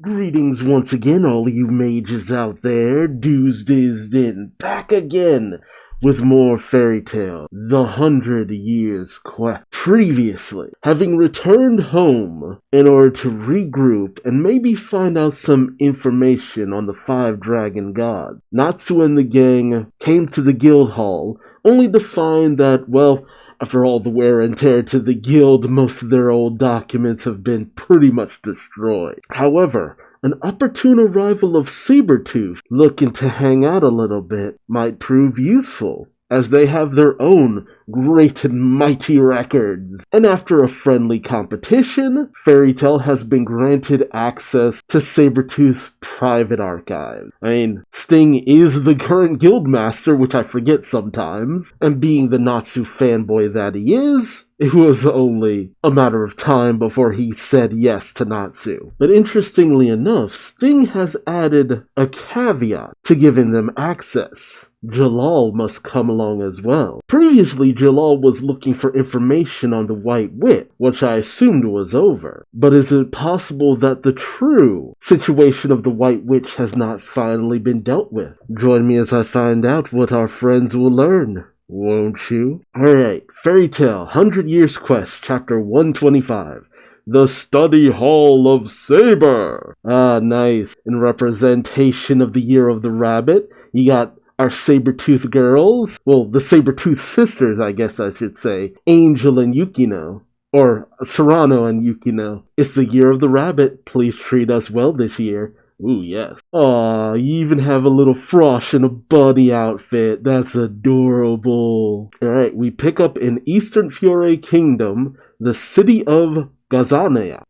Greetings once again, all you mages out there. Duuz-Diz-Din back again with more fairy tale, The 100 Years Quest. Previously, having returned home in order to regroup and maybe find out some information on the 5 dragon gods, Natsu and the gang came to the guild hall, only to find that, well, after all the wear and tear to the guild, most of their old documents have been pretty much destroyed. However, an opportune arrival of Saber looking to hang out a little bit might prove useful, as they have their own great and mighty records. And after a friendly competition, Fairy Tale has been granted access to Sabertooth's private archive. I mean, Sting is the current guildmaster, which I forget sometimes, and being the Natsu fanboy that he is, it was only a matter of time before he said yes to Natsu. But interestingly enough, Sting has added a caveat to giving them access. Jalal must come along as well. Previously, Jalal was looking for information on the White Witch, which I assumed was over. But is it possible that the true situation of the White Witch has not finally been dealt with? Join me as I find out what our friends will learn, won't you? Alright, Fairy Tale 100 Years Quest, Chapter 125. The Study Hall of Saber! Ah, nice. In representation of the Year of the Rabbit, you got our Sabertooth girls, well, the Sabertooth sisters, I guess I should say, Angel and Yukino, or Serrano and Yukino. It's the Year of the Rabbit, please treat us well this year. Ooh, yes. Aw, you even have a little Frosh in a bunny outfit, that's adorable. Alright, we pick up in Eastern Fiore Kingdom, the city of Gazania,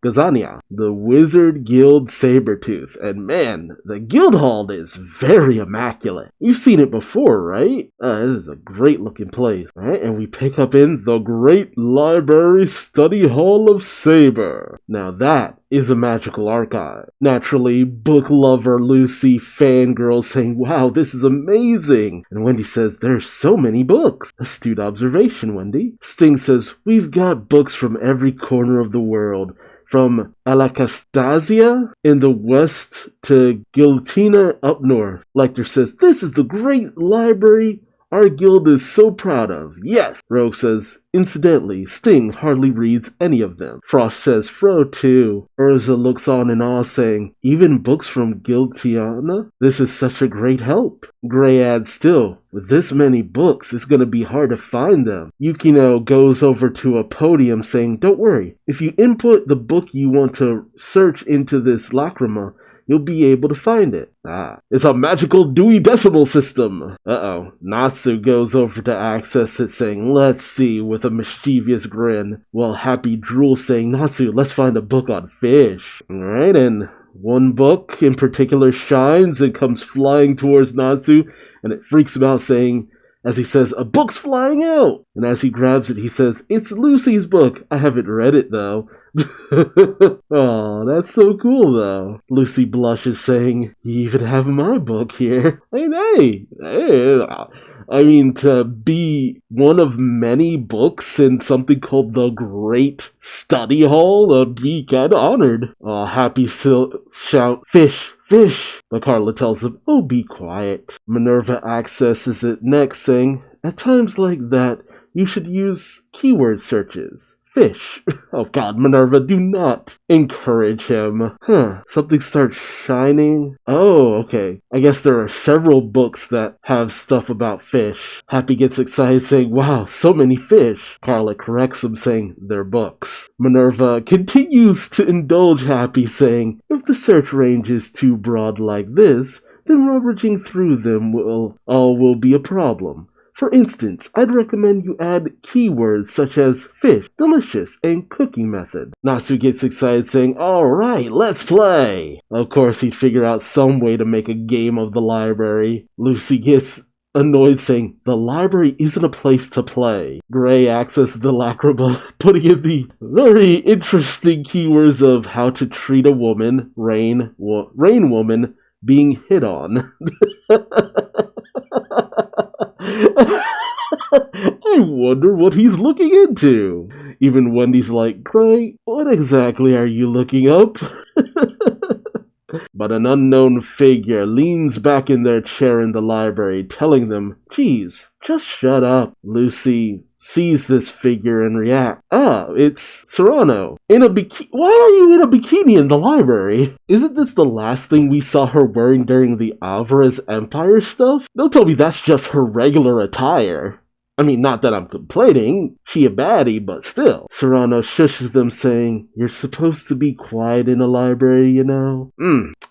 the Wizard Guild Sabertooth, and man, the guild hall is very immaculate. You've seen it before, right? It is a great looking place, right? And we pick up in the Great Library Study Hall of Saber. Now that is a magical archive. Naturally, book lover Lucy fangirl saying, wow, this is amazing. And Wendy says, there's so many books. Astute observation, Wendy. Sting says, we've got books from every corner of the world, from Alacastasia in the west to Giltina up north. Lecter says, this is the great library our guild is so proud of. Yes. Rogue says, incidentally, Sting hardly reads any of them. Frost says, Fro too. Urza looks on in awe saying, even books from Giltiana? This is such a great help. Gray adds, still, with this many books, it's gonna be hard to find them. Yukino goes over to a podium saying, don't worry, if you input the book you want to search into this lacrima, you'll be able to find it. Ah, it's a magical Dewey Decimal System. Uh-oh. Natsu goes over to access it saying, let's see, with a mischievous grin, while Happy drools saying, Natsu, let's find a book on fish. Alright, and one book in particular shines and comes flying towards Natsu, and it freaks him out saying, as he says, a book's flying out! And as he grabs it, he says, it's Lucy's book. I haven't read it, though. Aw, that's so cool, though. Lucy blushes, saying, you even have my book here. Hey, I mean, to be one of many books in something called the Great Study Hall, I'd be kinda honored. Happy shout, fish! Fish! But Carla tells him, oh, be quiet. Minerva accesses it next, saying, at times like that, you should use keyword searches. Fish. Oh god, Minerva, do not encourage him. Something starts shining. Oh, okay. I guess there are several books that have stuff about fish. Happy gets excited saying, wow, so many fish. Carla corrects him saying, they're books. Minerva continues to indulge Happy saying, if the search range is too broad like this, then rummaging through them will be a problem. For instance, I'd recommend you add keywords such as fish, delicious, and cooking method. Natsu gets excited saying, alright, let's play! Of course, he'd figure out some way to make a game of the library. Lucy gets annoyed saying, the library isn't a place to play. Gray accesses the lacrima, putting in the very interesting keywords of how to treat a woman, rain woman, being hit on. I wonder what he's looking into. Even Wendy's like, Gray, what exactly are you looking up? But an unknown figure leans back in their chair in the library, telling them, "Geez, just shut up." Lucy sees this figure and reacts. Ah, it's Serrano. In a bikini. Why are you in a bikini in the library? Isn't this the last thing we saw her wearing during the Alvarez Empire stuff? Don't tell me that's just her regular attire. I mean, not that I'm complaining, she a baddie, but still. Serrano shushes them, saying, "You're supposed to be quiet in a library, you know?"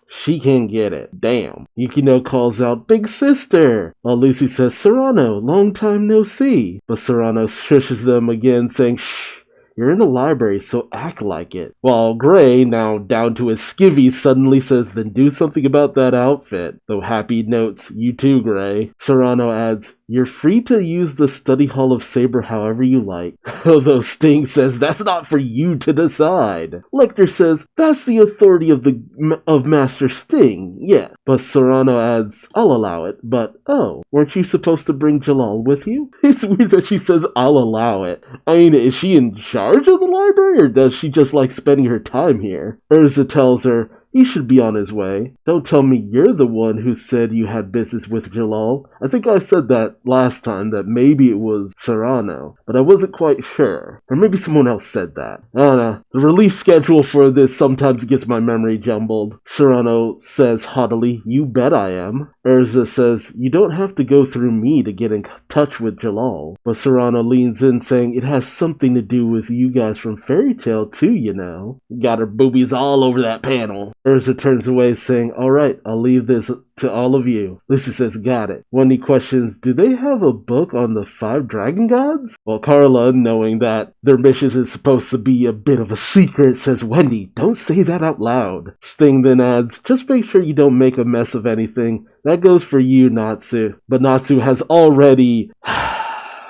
She can't get it. Damn. Yukino calls out, "Big sister!" While Lucy says, "Serrano, long time no see." But Serrano shushes them again, saying, "Shh. You're in a library, so act like it." While Gray, now down to his skivvies, suddenly says, "Then do something about that outfit." Though Happy notes, "You too, Gray." Serrano adds, "You're free to use the study hall of Saber however you like." Although Sting says, "That's not for you to decide." Lecter says, "That's the authority of Master Sting, yeah." But Serrano adds, "I'll allow it, but oh, weren't you supposed to bring Jalal with you?" It's weird that she says, "I'll allow it." I mean, is she in charge of the library, or does she just like spending her time here? Urza tells her, "He should be on his way. Don't tell me you're the one who said you had business with Jalal." I think I said that last time, that maybe it was Serrano, but I wasn't quite sure. Or maybe someone else said that. I don't know. The release schedule for this sometimes gets my memory jumbled. Serrano says haughtily, "You bet I am." Urza says, "You don't have to go through me to get in touch with Jalal." But Serrano leans in, saying, "It has something to do with you guys from Fairy Tale too, you know." Got her boobies all over that panel. Urza turns away, saying, "All right, I'll leave this to all of you." Lucy says, "Got it." Wendy questions, "Do they have a book on the 5 dragon gods?" Well, Carla, knowing that their mission is supposed to be a bit of a secret, says, "Wendy, don't say that out loud." Sting then adds, "Just make sure you don't make a mess of anything. That goes for you, Natsu." But Natsu has already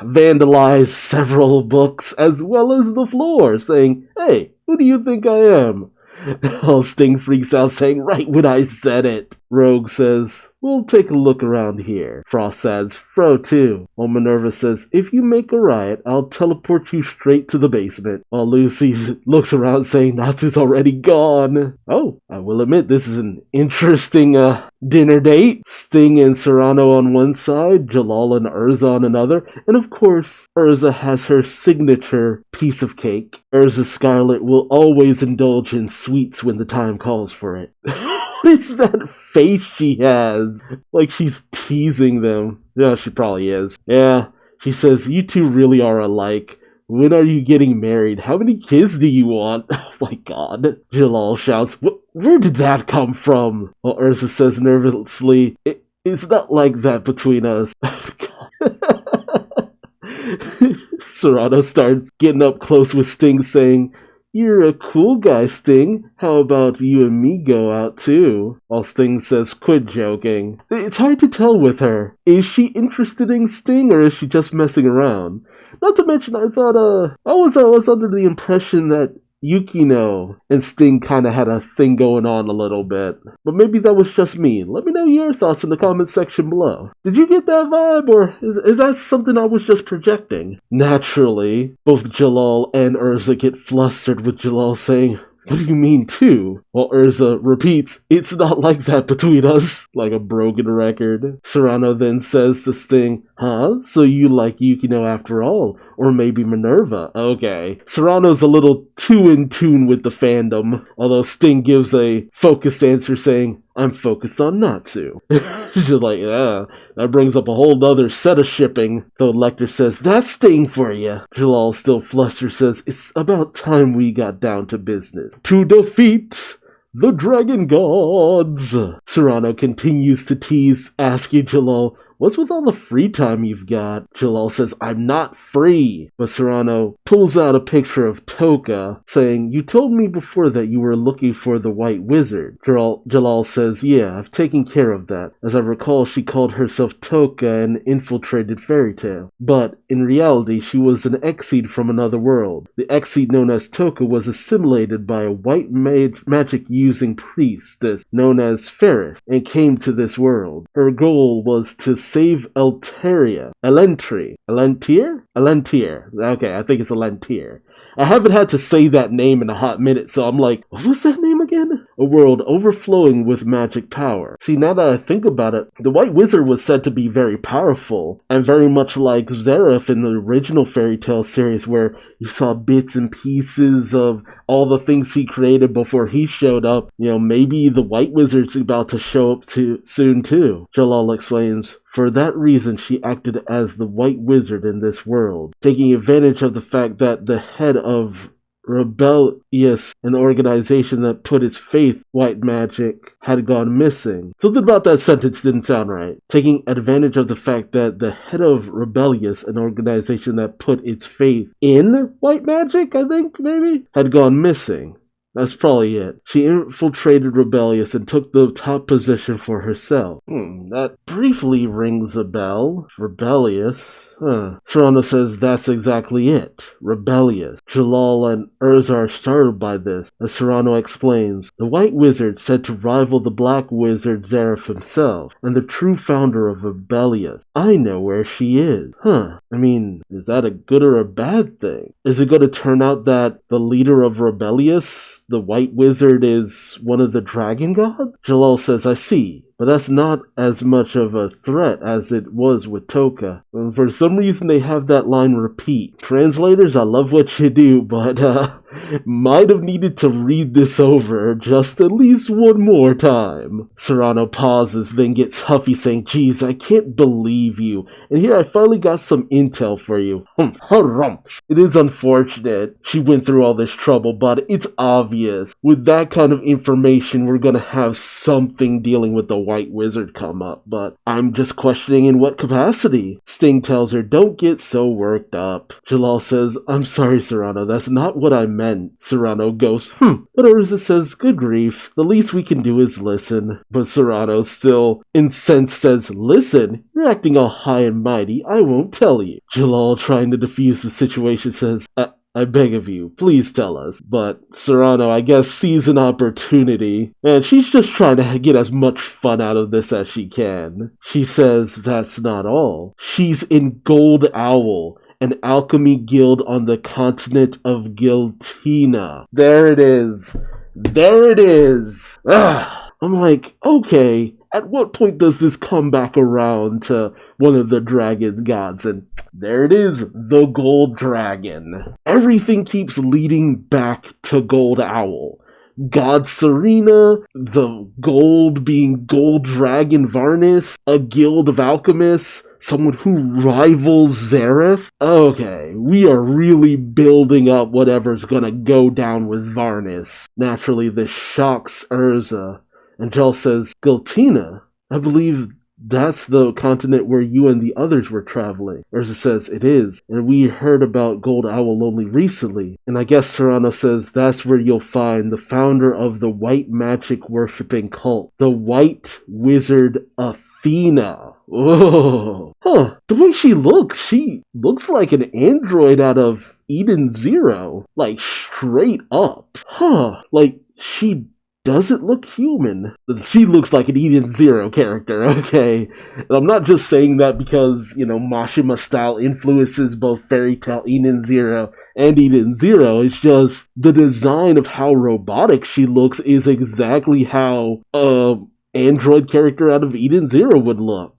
vandalized several books as well as the floor, saying, "Hey, who do you think I am?" Sting freaks out, saying, "Right when I said it." Rogue says, "We'll take a look around here." Frost adds, "Fro too." While Minerva says, "If you make a riot, I'll teleport you straight to the basement." While Lucy looks around, saying, "Natsu's already gone." Oh, I will admit this is an interesting dinner date. Sting and Serrano on one side, Jalal and Urza on another, and of course, Urza has her signature piece of cake. Urza Scarlet will always indulge in sweets when the time calls for it. What is that face she has? Like she's teasing them. Yeah, she probably is. Yeah, she says, "You two really are alike. When are you getting married? How many kids do you want?" Oh my god. Jalal shouts, "Where did that come from?" While Urza says nervously, "It's not like that between us." Oh god. Serrano starts getting up close with Sting, saying, "You're a cool guy, Sting. How about you and me go out too?" While Sting says, "Quit joking." It's hard to tell with her. Is she interested in Sting, or is she just messing around? Not to mention, I thought, I was under the impression that Yukino and Sting kind of had a thing going on a little bit. But maybe that was just me. Let me know your thoughts in the comment section below. Did you get that vibe, or is that something I was just projecting? Naturally, both Jalal and Urza get flustered with Jalal saying, "What do you mean, too?" While Urza repeats, "It's not like that between us," like a broken record. Serrano then says to Sting, "Huh? So you like Yukino after all? Or maybe Minerva?" Okay. Serrano's a little too in tune with the fandom, although Sting gives a focused answer saying, "I'm focused on Natsu." She's like, "Yeah, that brings up a whole nother set of shipping." Though Lecter says, "That's Sting for you." Jalal, still flustered, says, "It's about time we got down to business. To defeat the dragon gods." Serrano continues to tease, asking Jalal, "What's with all the free time you've got?" Jalal says, "I'm not free." But Serrano pulls out a picture of Toka, saying, "You told me before that you were looking for the White Wizard." Jalal says, "Yeah, I've taken care of that. As I recall, she called herself Toka and infiltrated Fairy Tale. But, in reality, she was an Exceed from another world. The Exceed known as Toka was assimilated by a white magic-using priestess known as Ferris and came to this world. Her goal was to save Elentier? Okay, I think it's Elentier. I haven't had to say that name in a hot minute, so I'm like, what was that name again? A world overflowing with magic power. See, now that I think about it, the White Wizard was said to be very powerful, and very much like Zareth in the original fairy tale series, where you saw bits and pieces of all the things he created before he showed up. You know, maybe the White Wizard's about to show up soon too. Jalal explains, for that reason, she acted as the White Wizard in this world, taking advantage of the fact that the head of Rebellious, an organization that put its faith white magic, had gone missing. Something about that sentence didn't sound right. Taking advantage of the fact that the head of Rebellious, an organization that put its faith in white magic, I think, maybe, had gone missing. That's probably it. She infiltrated Rebellious and took the top position for herself. That briefly rings a bell. Rebellious. Serrano says that's exactly it. Rebellious. Jalal and Urza are startled by this. As Serrano explains, the White Wizard said to rival the Black Wizard Zareth himself, and the true founder of Rebellious. I know where she is. I mean, is that a good or a bad thing? Is it going to turn out that the leader of Rebellious, the White Wizard, is one of the dragon gods? Jalal says, I see. But that's not as much of a threat as it was with Toka. And for some reason they have that line repeat. Translators, I love what you do, but might have needed to read this over just at least one more time. Serrano pauses, then gets huffy saying, geez, I can't believe you. And here I finally got some intel for you. It is unfortunate she went through all this trouble, but it's obvious. With that kind of information, we're gonna have something dealing with the White Wizard come up, but I'm just questioning in what capacity. Sting tells her, don't get so worked up. Jalal says, I'm sorry, Serrano, that's not what I meant. Serrano goes, But Urza says, good grief, the least we can do is listen. But Serrano, still incensed, says, listen, you're acting all high and mighty, I won't tell you. Jalal, trying to defuse the situation, says, I beg of you, please tell us. But Serrano, I guess, sees an opportunity, and she's just trying to get as much fun out of this as she can. She says that's not all. She's in Gold Owl, an alchemy guild on the continent of Giltina. There it is. There it is. I'm like, okay, at what point does this come back around to one of the dragon gods? And there it is, the Gold Dragon. Everything keeps leading back to Gold Owl. God Serena, the gold being Gold Dragon Varnis, a guild of alchemists, someone who rivals Zareth. Okay, we are really building up whatever's gonna go down with Varnis. Naturally, this shocks Urza. And Jel says, Giltina? I believe that's the continent where you and the others were traveling. Urza says, it is, and we heard about Gold Owl only recently. And I guess Serrano says that's where you'll find the founder of the white magic worshipping cult, the White Wizard Athena. Oh, the way she looks like an android out of Eden Zero. Like, straight up. Like, she doesn't look human. She looks like an Eden Zero character, okay? And I'm not just saying that because, Mashima style influences both Fairy Tail Eden Zero and Eden Zero. It's just the design of how robotic she looks is exactly how android character out of Eden Zero would look.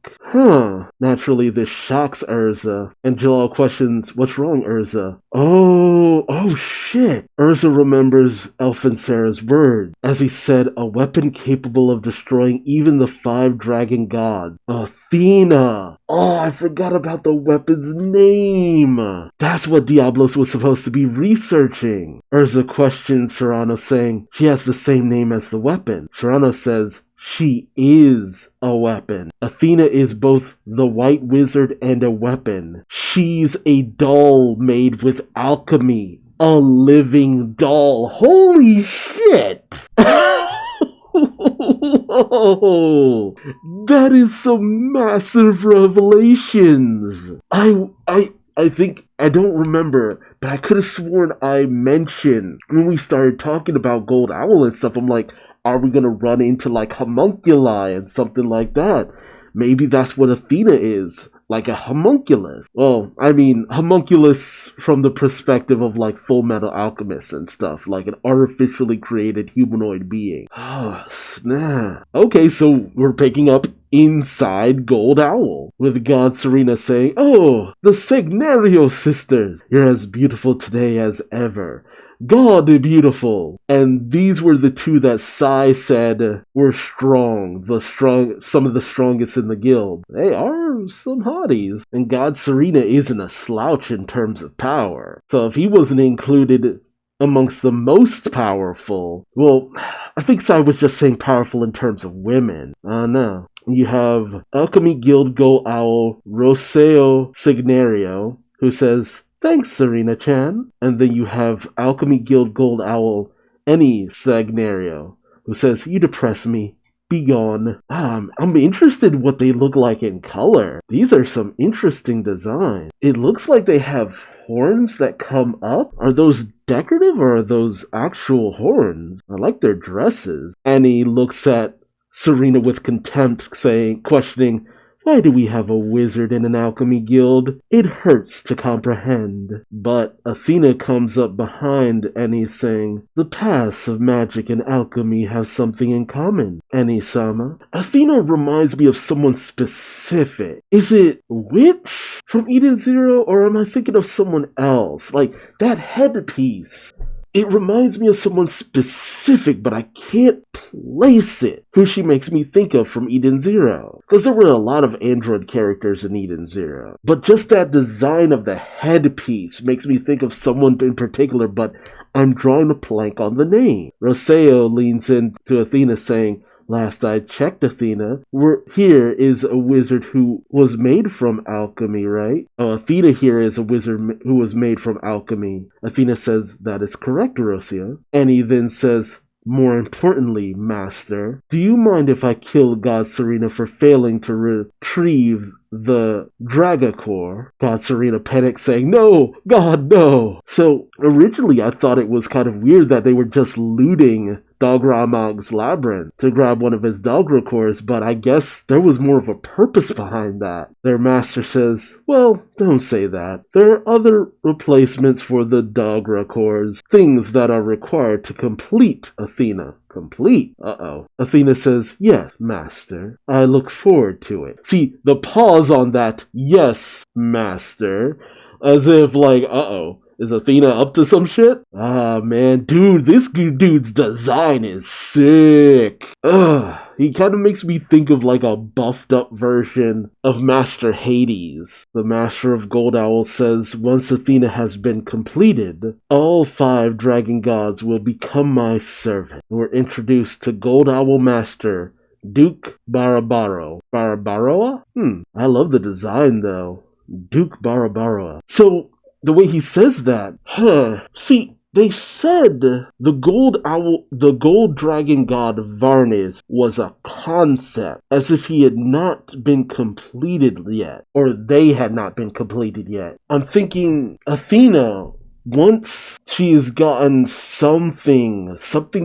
Naturally, this shocks Urza, and Jalal questions, what's wrong, Urza? Oh shit. Urza remembers Elfinsara's words, as he said, a weapon capable of destroying even the 5 dragon gods. Athena! Oh, I forgot about the weapon's name! That's what Diablos was supposed to be researching. Urza questions Serrano, saying, she has the same name as the weapon. Serrano says, she is a weapon. Athena is both the White Wizard and a weapon. She's a doll made with alchemy. A living doll. Holy shit! Whoa, that is some massive revelations. I think, I don't remember, but I could have sworn I mentioned when we started talking about Gold Owl and stuff, I'm like, are we gonna run into like homunculi and something like that? maybe that's what Athena is. Like a homunculus. Well, I mean, homunculus from the perspective of like Full Metal Alchemist and stuff, like an artificially created humanoid being. Oh, snap. Okay, so we're picking up inside Gold Owl, with God Serena saying, "Oh, the Signario sisters, you're as beautiful today as ever. God beautiful." And these were the two that Sai said were some of the strongest in the guild. They are some hotties. And God Serena isn't a slouch in terms of power. So if he wasn't included amongst the most powerful, well, I think Sai was just saying powerful in terms of women. No. You have Alchemy Guild Gold Owl Roseo Signario, who says, "Thanks, Serena-chan." And then you have Alchemy Guild Gold Owl Any Signario, who says, "You depress me. Be gone." I'm interested in what they look like in color. These are some interesting designs. It looks like they have horns that come up. Are those decorative or are those actual horns? I like their dresses. Annie looks at Serena with contempt, questioning, "Why do we have a wizard in an alchemy guild? It hurts to comprehend." But Athena comes up behind Annie saying, "The paths of magic and alchemy have something in common, Annie-sama." Athena reminds me of someone specific. Is it Witch from Eden Zero, or am I thinking of someone else? Like, that headpiece. It reminds me of someone specific, but I can't place it. Who she makes me think of from Eden Zero. Because there were a lot of android characters in Eden Zero. But just that design of the headpiece makes me think of someone in particular, but I'm drawing a blank on the name. Roseo leans into Athena saying, "Last I checked, Athena, here is a wizard who was made from alchemy, right?" Oh, Athena here is a wizard who was made from alchemy. Athena says, "That is correct, Roseo." Annie then says, "More importantly, Master, do you mind if I kill God Serena for failing to retrieve the Dragacore?" God Serena panics, saying, "No! God, no!" So, originally I thought it was kind of weird that they were just looting Dogramag's labyrinth to grab one of his Dograkores, but I guess there was more of a purpose behind that. Their master says, "Well, don't say that. There are other replacements for the Dograkores, things that are required to complete Athena." Complete? Uh-oh. Athena says, "Yes, Master. I look forward to it." See, the pause on that, "Yes, Master," as if like, uh-oh. Is Athena up to some shit? Ah, man. Dude, this dude's design is sick. He kind of makes me think of like a buffed up version of Master Hades. The Master of Gold Owl says, "Once Athena has been completed, all 5 dragon gods will become my servant." We're introduced to Gold Owl Master Duke Barabaroa. Barabaroa? I love the design though. Duke Barabaroa. So, the way he says that, see, they said the gold dragon god Varnes was a concept, as if he had not been completed yet, or they had not been completed yet. I'm thinking Athena, once she has gotten something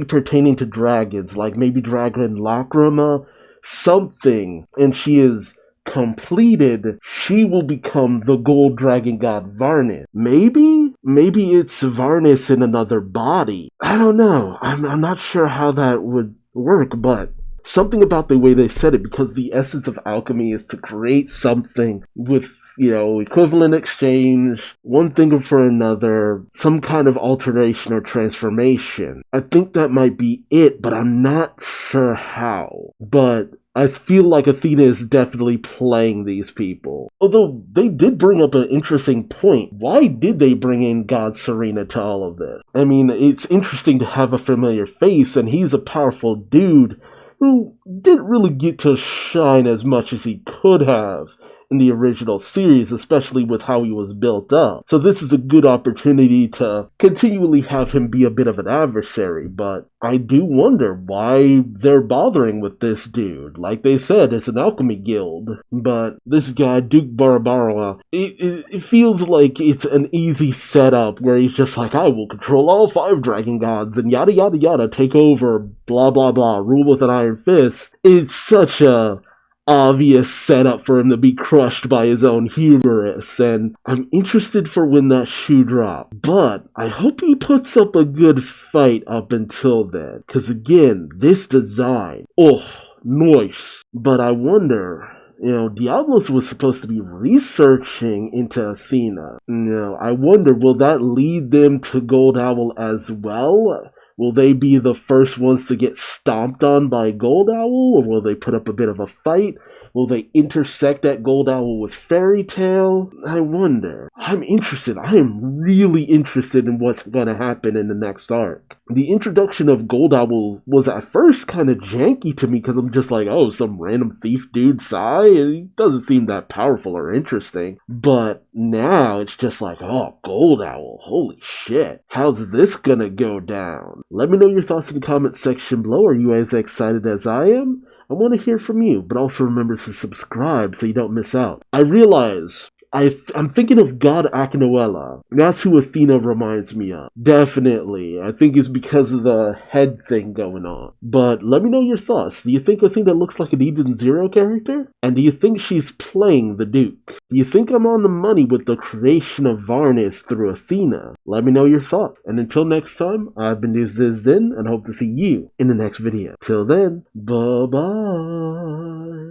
pertaining to dragons, like maybe Dragon Lacrima, something, and she is completed, she will become the gold dragon god Varnis. Maybe it's Varnis in another body. I don't know. I'm not sure how that would work, but something about the way they said it, because the essence of alchemy is to create something with, equivalent exchange, one thing for another, some kind of alteration or transformation. I think that might be it, but I'm not sure how. But I feel like Athena is definitely playing these people. Although they did bring up an interesting point. Why did they bring in God Serena to all of this? I mean, it's interesting to have a familiar face, and he's a powerful dude who didn't really get to shine as much as he could have in the original series, especially with how he was built up. So this is a good opportunity to continually have him be a bit of an adversary, but I do wonder why they're bothering with this dude. Like they said, it's an alchemy guild, but this guy, Duke Barabaroa, it feels like it's an easy setup where he's just like, "I will control all 5 dragon gods and yada yada yada, take over, blah blah blah, rule with an iron fist." It's such a obvious setup for him to be crushed by his own hubris, and I'm interested for when that shoe drops. But I hope he puts up a good fight up until then, because again, this design, oh, nice. But I wonder, Diablos was supposed to be researching into Athena. I wonder, will that lead them to Gold Owl as well? Will they be the first ones to get stomped on by Gold Owl, or will they put up a bit of a fight? Will they intersect that Gold Owl with Fairy Tail? I wonder. I'm interested. I am really interested in what's going to happen in the next arc. The introduction of Gold Owl was at first kind of janky to me because I'm just like, oh, some random thief dude, Sai? He doesn't seem that powerful or interesting. But now it's just like, oh, Gold Owl, holy shit. How's this gonna go down? Let me know your thoughts in the comment section below. Are you as excited as I am? I want to hear from you, but also remember to subscribe so you don't miss out. I realize I'm thinking of God Akinoella. That's who Athena reminds me of. Definitely. I think it's because of the head thing going on. But let me know your thoughts. Do you think Athena looks like an Eden Zero character? And do you think she's playing the Duke? Do you think I'm on the money with the creation of Varnis through Athena? Let me know your thoughts. And until next time, I've been Duuz-Diz-Din and hope to see you in the next video. Till then, bye-bye.